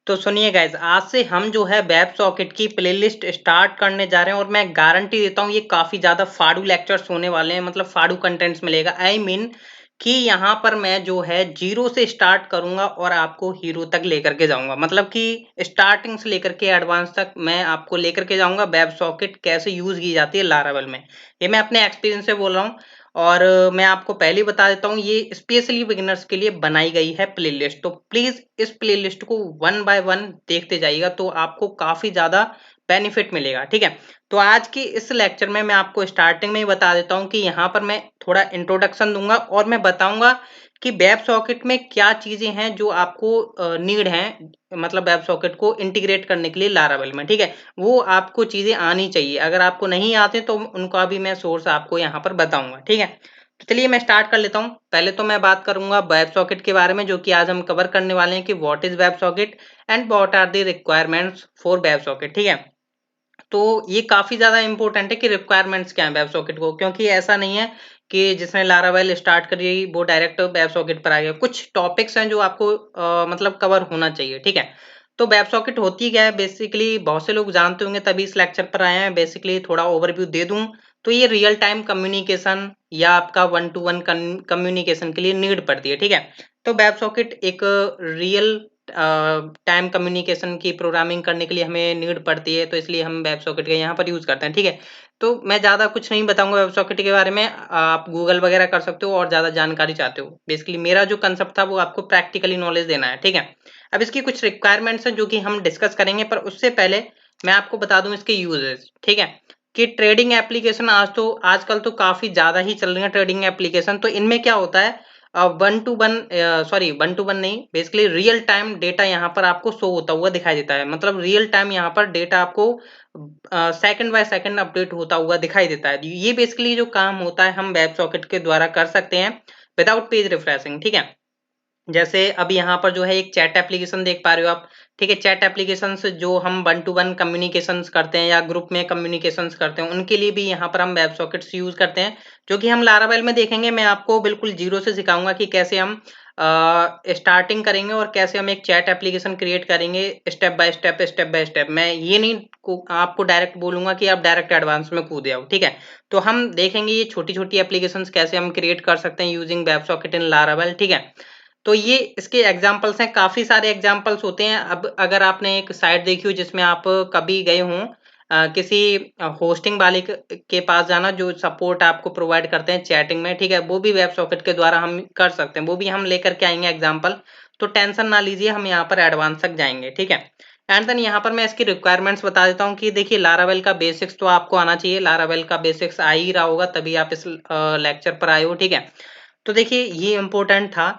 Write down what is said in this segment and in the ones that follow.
तो सुनिए गाइस, आज से हम जो है वेब सॉकेट की प्लेलिस्ट स्टार्ट करने जा रहे हैं और मैं गारंटी देता हूँ ये काफी ज्यादा फाड़ू लेक्चर्स होने वाले हैं। मतलब फाड़ू कंटेंट्स मिलेगा। कि यहाँ पर मैं जो है जीरो से स्टार्ट करूंगा और आपको हीरो तक लेकर के जाऊंगा। मतलब कि स्टार्टिंग से लेकर के एडवांस तक मैं आपको लेकर के जाऊंगा। वेब सॉकेट कैसे यूज की जाती है लारावेल में, ये मैं अपने एक्सपीरियंस से बोल रहा हूँ। और मैं आपको पहले ही बता देता हूँ, ये स्पेशली बिगिनर्स के लिए बनाई गई है प्लेलिस्ट। तो प्लीज इस प्लेलिस्ट को वन बाय वन देखते जाइएगा, तो आपको काफी ज्यादा बेनिफिट मिलेगा। ठीक है, तो आज की इस लेक्चर में मैं आपको स्टार्टिंग में ही बता देता हूँ कि यहाँ पर मैं थोड़ा इंट्रोडक्शन दूंगा और मैं बताऊंगा कि वेब सॉकेट में क्या चीजें हैं जो आपको नीड है, मतलब वेब सॉकेट को इंटीग्रेट करने के लिए लारावेल में। ठीक है, वो आपको चीजें आनी चाहिए। अगर आपको नहीं आते तो उनका भी मैं सोर्स आपको यहाँ पर बताऊंगा। ठीक है, तो चलिए मैं स्टार्ट कर लेता हूँ। पहले तो मैं बात करूंगा वेब सॉकेट के बारे में, जो कि आज हम कवर करने वाले हैं कि what is web socket and what are the requirements for web socket. ठीक है, तो ये काफी ज्यादा इंपॉर्टेंट है कि रिक्वायरमेंट्स क्या है वेब सॉकेट को, क्योंकि ऐसा नहीं है कि जिसने लारावेल स्टार्ट करी वो डायरेक्ट वेब सॉकेट पर आ गया। कुछ टॉपिक्स हैं जो आपको मतलब कवर होना चाहिए। ठीक है, तो वेब सॉकेट होती क्या है बेसिकली, बहुत से लोग जानते होंगे तभी इस लेक्चर पर आए हैं। बेसिकली थोड़ा ओवरव्यू दे दूं तो ये रियल टाइम कम्युनिकेशन या आपका वन टू वन कम्युनिकेशन के लिए नीड पड़ती है। ठीक है, तो वेब सॉकेट एक रियल टाइम कम्युनिकेशन की प्रोग्रामिंग करने के लिए हमें नीड पड़ती है, तो इसलिए हम वेब सॉकेट का यहाँ पर यूज करते हैं। ठीक है, तो मैं ज्यादा कुछ नहीं बताऊंगा वेब सॉकेट के बारे में, आप गूगल वगैरह कर सकते हो और ज्यादा जानकारी चाहते हो। बेसिकली मेरा जो कंसेप्ट था वो आपको प्रैक्टिकली नॉलेज देना है। ठीक है, अब इसकी कुछ रिक्वायरमेंट्स हैं जो कि हम डिस्कस करेंगे, पर उससे पहले मैं आपको बता दूं इसके यूजेस। ठीक है, कि ट्रेडिंग एप्लीकेशन आजकल तो काफी ज्यादा ही चल रही है ट्रेडिंग एप्लीकेशन। तो इनमें क्या होता है, one two one one two one नहीं, बेसिकली रियल टाइम डेटा यहाँ पर आपको शो होता हुआ दिखाई देता है। मतलब रियल टाइम यहाँ पर डेटा आपको सेकंड बाय सेकंड अपडेट होता हुआ दिखाई देता है। ये बेसिकली जो काम होता है हम वेब सॉकेट के द्वारा कर सकते हैं विदाउट पेज रिफ्रेशिंग। ठीक है, जैसे अब यहाँ पर जो है एक चैट एप्लीकेशन देख पा रहे हो आप। ठीक है, चैट एप्लीकेशन जो हम वन टू वन कम्युनिकेशन करते हैं या ग्रुप में कम्युनिकेशन करते हैं, उनके लिए भी यहाँ पर हम वेब सॉकेट्स यूज करते हैं, जो कि हम लारावेल में देखेंगे। मैं आपको बिल्कुल जीरो से सिखाऊंगा कि कैसे हम स्टार्टिंग करेंगे और कैसे हम एक चैट एप्लीकेशन क्रिएट करेंगे step by step, step by step. मैं ये नहीं आपको डायरेक्ट बोलूंगा कि आप डायरेक्ट एडवांस में कूद जाओ। ठीक है, तो हम देखेंगे ये छोटी छोटी एप्लीकेशंस कैसे हम क्रिएट कर सकते हैं यूजिंग वेब सॉकेट इन लारावेल। ठीक है, तो ये इसके एग्जाम्पल्स हैं, काफी सारे एग्जाम्पल्स होते हैं। अब अगर आपने एक साइट देखी हो जिसमें आप कभी गए हों, किसी होस्टिंग वाले के पास जाना जो सपोर्ट आपको प्रोवाइड करते हैं चैटिंग में। ठीक है, वो भी वेब सॉकेट के द्वारा हम कर सकते हैं, वो भी हम लेकर के आएंगे एग्जाम्पल। तो टेंशन ना लीजिए, हम यहाँ पर एडवांस तक जाएंगे। ठीक है, एंड देन यहाँ पर मैं इसकी रिक्वायरमेंट्स बता देता हूँ कि देखिए लारावेल का बेसिक्स तो आपको आना चाहिए। लारावेल का बेसिक्स आ ही रहा होगा तभी आप इस लेक्चर पर आए हो। ठीक है, तो देखिए ये इंपॉर्टेंट था।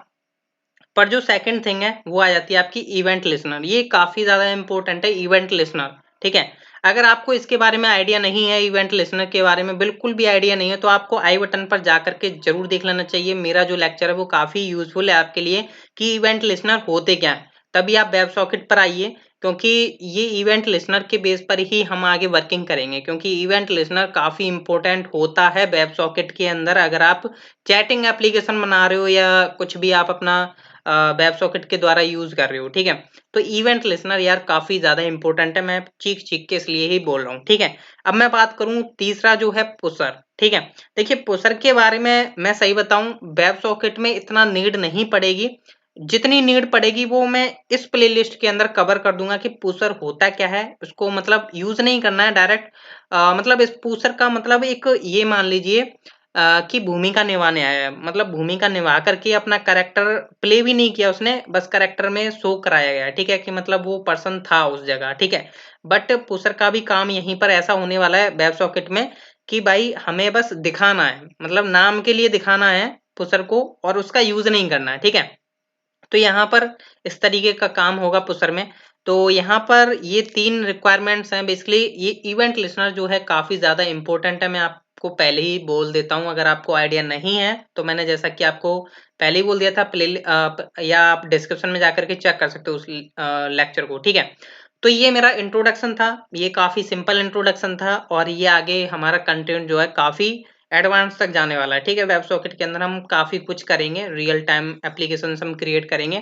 पर जो सेकंड थिंग है वो आ जाती है आपकी इवेंट लिसनर। ये काफी ज्यादा इंपॉर्टेंट है, इवेंट लिसनर। ठीक है, अगर आपको इसके बारे में आइडिया नहीं है, इवेंट लिसनर के बारे में बिल्कुल भी आइडिया नहीं है, तो आपको आई बटन पर जाकर के जरूर देख लेना चाहिए। मेरा जो लेक्चर है वो काफी यूजफुल है आपके लिए कि इवेंट लिसनर होते क्या है। तभी आप वेब सॉकेट पर आइए, क्योंकि ये इवेंट लिसनर के बेस पर ही हम आगे वर्किंग करेंगे। क्योंकि इवेंट लिसनर काफी इंपॉर्टेंट होता है वेब सॉकेट के अंदर। अगर आप चैटिंग एप्लीकेशन बना रहे हो या कुछ भी आप अपना वेब सॉकेट के द्वारा यूज कर रहे हो। ठीक है, तो इवेंट लिसनर यार काफी ज्यादा इंपॉर्टेंट है, मैं चीख चीख के इसलिए ही बोल रहा हूँ। ठीक है, अब मैं बात करूं तीसरा जो है पुशर। ठीक है, देखिए पुशर के बारे में मैं सही बताऊं, वेब सॉकेट में इतना नीड नहीं पड़ेगी। जितनी नीड पड़ेगी वो मैं इस प्लेलिस्ट के अंदर कवर कर दूंगा कि पुशर होता क्या है। उसको मतलब यूज नहीं करना है डायरेक्ट, मतलब इस पुशर का मतलब एक ये मान लीजिए की भूमिका निभाने आया है। मतलब भूमिका निभा करके अपना कैरेक्टर प्ले भी नहीं किया उसने, बस कैरेक्टर में शो कराया गया है। ठीक है, कि मतलब वो पर्सन था उस जगह। ठीक है, बट पुशर का भी काम यहीं पर ऐसा होने वाला है वेब सॉकेट में कि भाई हमें बस दिखाना है, मतलब नाम के लिए दिखाना है पुशर को, और उसका यूज नहीं करना है। ठीक है, तो यहाँ पर इस तरीके का काम होगा पुशर में। तो यहाँ पर ये तीन रिक्वायरमेंट्स हैं बेसिकली। ये इवेंट लिसनर जो है काफी ज्यादा इंपॉर्टेंट है, मैं आपको पहले ही बोल देता हूँ। अगर आपको आइडिया नहीं है तो मैंने जैसा कि आपको पहले ही बोल दिया था, या आप डिस्क्रिप्शन में जाकर के चेक कर सकते हो उस लेक्चर को। ठीक है, तो ये मेरा इंट्रोडक्शन था, ये काफी सिंपल इंट्रोडक्शन था, और ये आगे हमारा कंटेंट जो है काफी एडवांस तक जाने वाला है। ठीक है, वेब सॉकेट के अंदर हम काफी कुछ करेंगे, रियल टाइम एप्लीकेशन हम क्रिएट करेंगे।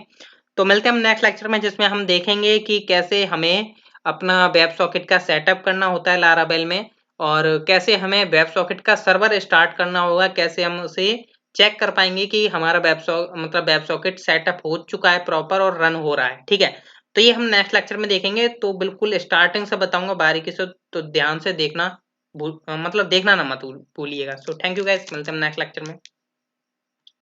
तो मिलते हैं हम नेक्स्ट लेक्चर में, जिसमें हम देखेंगे कि कैसे हमें अपना वेब सॉकेट का सेटअप करना होता है लारावेल में, और कैसे हमें वेब सॉकेट का सर्वर स्टार्ट करना होगा, कैसे हम उसे चेक कर पाएंगे कि हमारा वेब सॉकेट सेटअप हो चुका है प्रॉपर और रन हो रहा है। ठीक है, तो ये हम नेक्स्ट लेक्चर में देखेंगे। तो बिल्कुल स्टार्टिंग से बताऊंगा बारीकी से, तो ध्यान से देखना, मतलब देखना ना मत भूलिएगा। सो थैंक यू गाइस, मिलते हैं नेक्स्ट लेक्चर में।